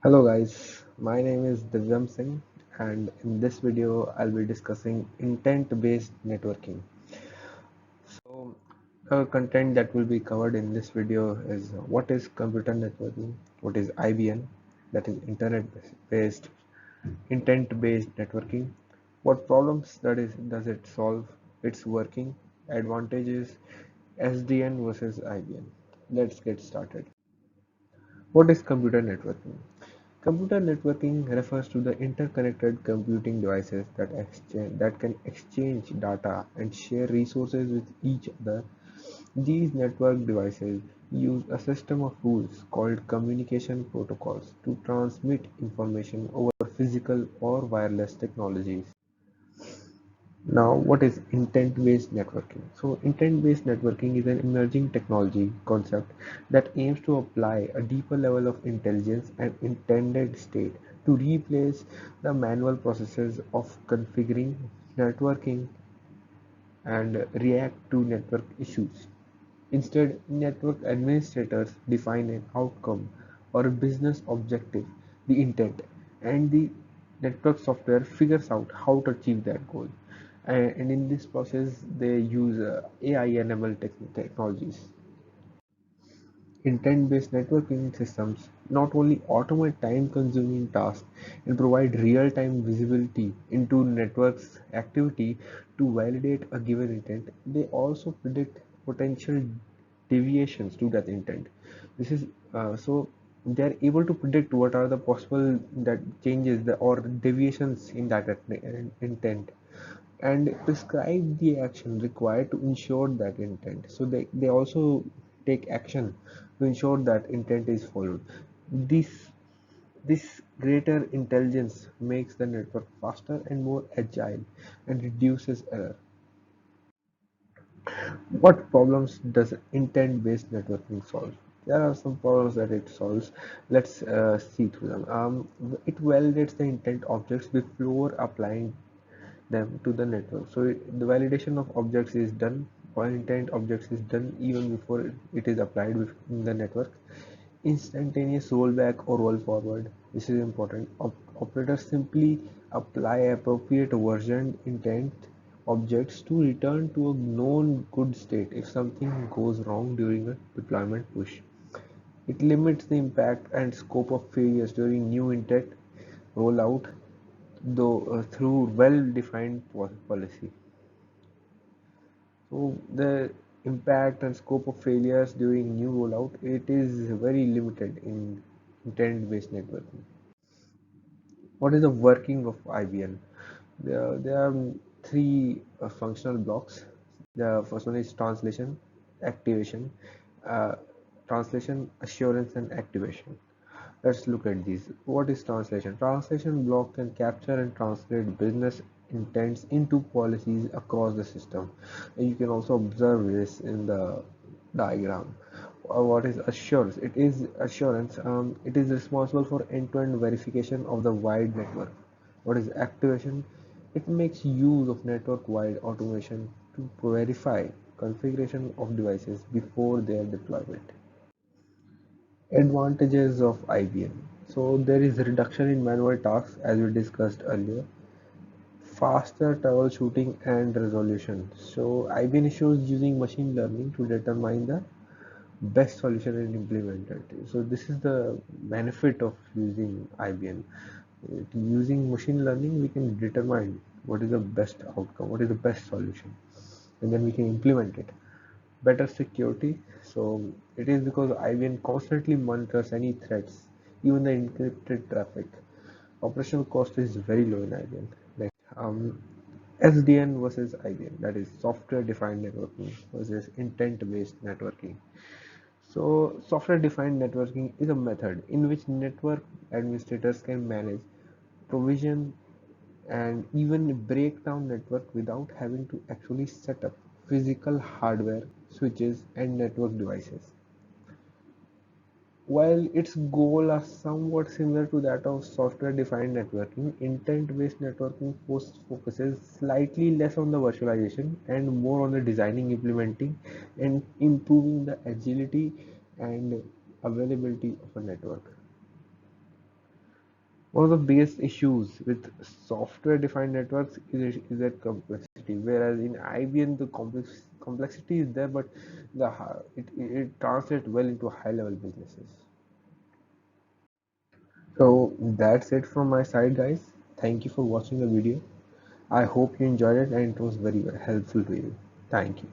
Hello guys, my name is Divyam Singh and in this video I'll be discussing intent-based networking. So content that will be covered in this video is what is computer networking, what is IBN, that is internet-based intent-based networking, what problems does it solve, its working, advantages, SDN versus IBN. Let's get started. What is computer networking? Computer networking refers to the interconnected computing devices that can exchange data and share resources with each other. These network devices use a system of rules called communication protocols to transmit information over physical or wireless technologies. Now, what is intent-based networking? So, intent-based networking is an emerging technology concept that aims to apply a deeper level of intelligence and intended state to replace the manual processes of configuring, networking, and react to network issues. Instead, network administrators define an outcome or a business objective, the intent, and the network software figures out how to achieve that goal. And in this process, they use AI and ML technologies. Intent-based networking systems not only automate time-consuming tasks and provide real-time visibility into network's activity to validate a given intent, they also predict potential deviations to that intent. This is so they are able to predict what are the possible that or deviations in that intent and prescribe the action required to ensure that intent. So they also take action to ensure that intent is followed. This this greater intelligence makes the network faster and more agile and reduces error. What problems does intent-based networking solve? There are some problems that it solves. Let's see through them. It validates the intent objects before applying them to the network. So the validation of objects is done, or intent objects is done even before it is applied in the network. Instantaneous rollback or roll forward. This is important. Operators simply apply appropriate version intent objects to return to a known good state if something goes wrong during a deployment push. It limits the impact and scope of failures during new intent rollout though through well-defined policy. So the impact and scope of failures during new rollout, it is very limited in intent-based networking. What is the working of IBN? There are three functional blocks. The first one is activation, uh, assurance, and activation. Let's look at these. What is translation? Translation block can capture and translate business intents into policies across the system. And you can also observe this in the diagram. What is assurance? It is assurance. It is responsible for end-to-end verification of the wide network. What is activation? It makes use of network-wide automation to verify configuration of devices before their deployment. Advantages of IBM. So there is reduction in manual tasks as we discussed earlier, faster troubleshooting and resolution. So IBM issues using machine learning to determine the best solution and implement it. So this is the benefit of using IBM. Using machine learning, we can determine what is the best outcome, what is the best solution, and then we can implement it. Better security. So it is because IBM constantly monitors any threats, even the encrypted traffic. Operational cost is very low in IBM. Like SDN versus IBM, that is software defined networking versus intent based networking. So software defined networking is a method in which network administrators can manage, provision, and even break down network without having to actually set up physical hardware, switches, and network devices. While its goals are somewhat similar to that of software-defined networking, intent-based networking focuses slightly less on the virtualization and more on the designing, implementing, and improving the agility and availability of a network. One of the biggest issues with software-defined networks is their complexity. Whereas in IBN, the complexity is there, but it translates well into high-level businesses. So that's it from my side, guys. Thank you for watching the video. I hope you enjoyed it and it was very helpful to you. Thank you.